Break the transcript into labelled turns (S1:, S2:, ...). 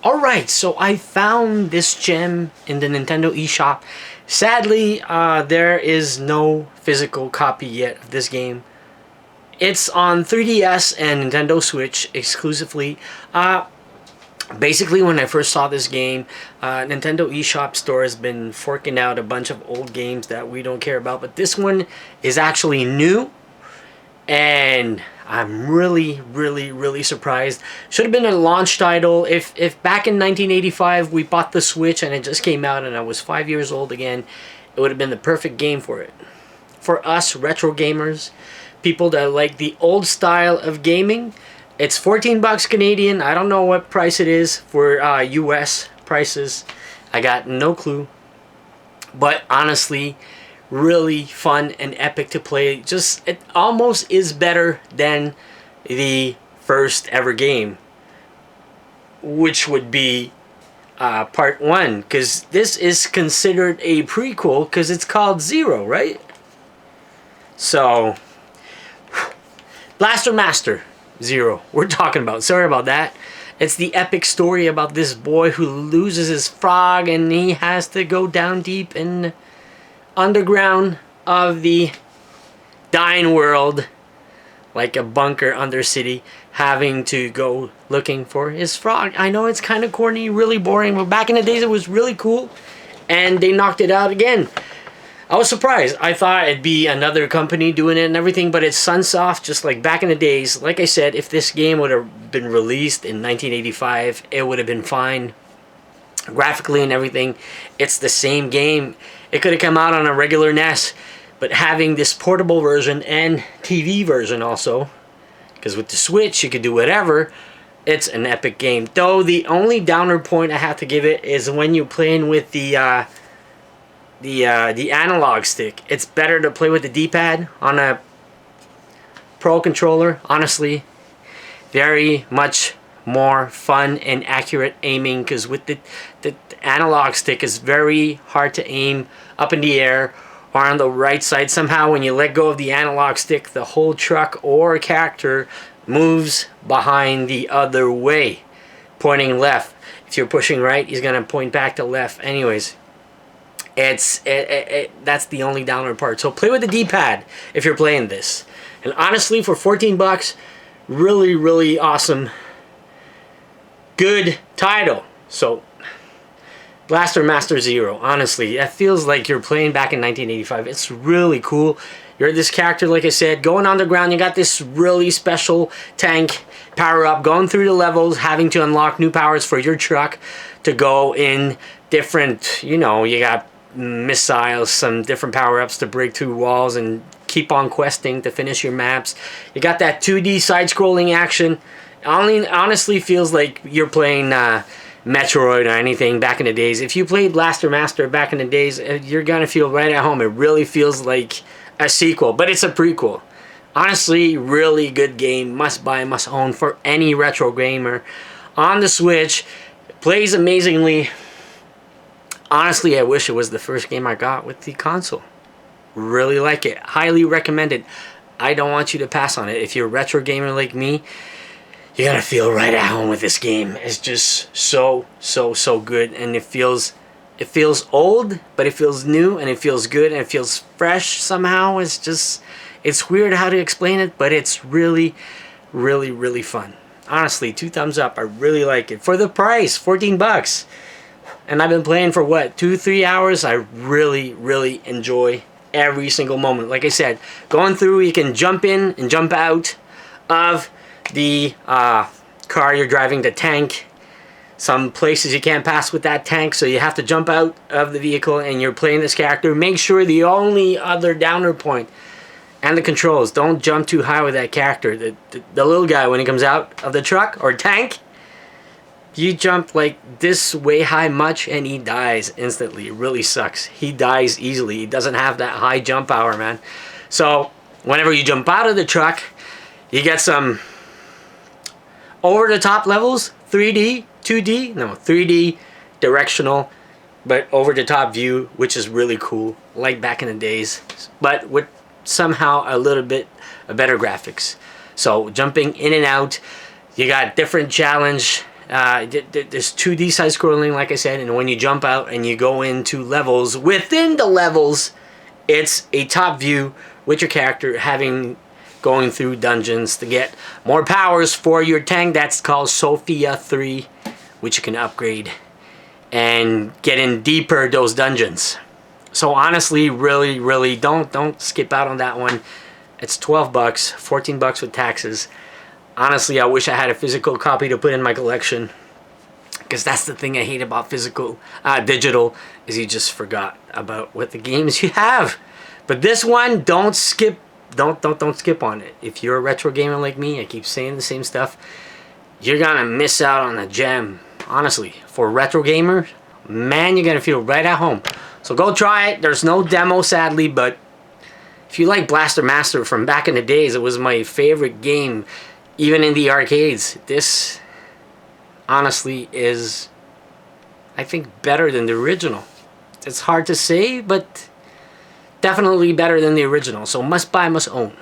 S1: Alright, so I found this gem in the Nintendo eShop. Sadly, there is no physical copy yet of this game. It's on 3DS and Nintendo Switch exclusively. Basically, when I first saw this game, Nintendo eShop store has been forking out a bunch of old games that we don't care about. But this one is actually new. And I'm really surprised. Should have been a launch title. If back in 1985 we bought the Switch and it just came out and I was 5 years old again, it would have been the perfect game for it. For us retro gamers, people that like the old style of gaming, it's 14 bucks Canadian. I don't know what price it is for US prices. I got no clue. But honestly, really fun and epic to play. Just, it almost is better than the first ever game, which would be part 1, because this is considered a prequel because it's called Zero, right? So Blaster Master Zero we're talking about. Sorry about that. It's the epic story about this boy who loses his frog and he has to go down deep in underground of the dying world, like a bunker undercity, having to go looking for his frog. I know it's kind of corny, really boring, but back in the days it was really cool, and they knocked it out again. I was surprised. I thought it'd be another company doing it and everything, but it's Sunsoft, just like back in the days. Like I said, if this game would have been released in 1985, it would have been fine. Graphically and everything, it's the same game. It could have come out on a regular NES, but having this portable version and TV version also, because with the Switch you could do whatever, it's an epic game. Though the only downer point I have to give it is when you're playing with the analog stick. It's better to play with the D-pad on a Pro controller. Honestly, very much more fun and accurate aiming, because with the analog stick is very hard to aim up in the air or on the right side. Somehow when you let go of the analog stick, the whole truck or character moves behind the other way, pointing left. If you're pushing right, he's gonna point back to left. Anyways, that's the only downer part. So play with the D-pad if you're playing this. And honestly, for 14 bucks, really awesome, good title. So Blaster Master Zero, honestly, it feels like you're playing back in 1985. It's really cool. You're this character, like I said, going underground. You got this really special tank power-up, going through the levels, having to unlock new powers for your truck to go in different, you know, you got missiles, some different power-ups to break through walls and keep on questing to finish your maps. You got that 2D side-scrolling action. Honestly feels like you're playing Metroid or anything back in the days. If you played Blaster Master back in the days, you're gonna feel right at home. It really feels like a sequel, but it's a prequel. Honestly, really good game. Must buy, must own for any retro gamer. On the Switch, plays amazingly. Honestly, I wish it was the first game I got with the console. Really like it. Highly recommend it. I don't want you to pass on it. If you're a retro gamer like me, you're gonna feel right at home with this game. It's just so good, and it feels old, but it feels new, and it feels good, and it feels fresh somehow. It's weird how to explain it, but it's really fun. Honestly, 2 thumbs up. I really like it. For the price, 14 bucks. And I've been playing for what, 2-3 hours. I really enjoy every single moment. Like I said, going through, you can jump in and jump out of the car you're driving, the tank. Some places you can't pass with that tank, so you have to jump out of the vehicle and you're playing this character. Make sure the only other downer point, and the controls, don't jump too high with that character. The little guy, when he comes out of the truck or tank, you jump like this way high much and he dies instantly. It really sucks. He dies easily. He doesn't have that high jump power, man. So whenever you jump out of the truck, you get some over-the-top levels, 3D, 2D, no, 3D directional, but over-the-top view, which is really cool, like back in the days, but with somehow a little bit of better graphics. So jumping in and out, you got different challenge There's 2D side scrolling, like I said, and when you jump out and you go into levels, within the levels, it's a top view with your character going through dungeons to get more powers for your tank. That's called Sophia 3, which you can upgrade and get in deeper those dungeons. So honestly, really don't skip out on that one. It's 12 bucks, 14 bucks with taxes. Honestly, I wish I had a physical copy to put in my collection, because that's the thing I hate about digital, is you just forgot about what the games you have. But this one, don't skip on it. If you're a retro gamer like me, I keep saying the same stuff, you're gonna miss out on a gem. Honestly, for a retro gamer, man, you're gonna feel right at home. So go try it. There's no demo, sadly, but if you like Blaster Master from back in the days, it was my favorite game, even in the arcades. This, honestly, is, I think, better than the original. It's hard to say, but definitely better than the original. So must buy, must own.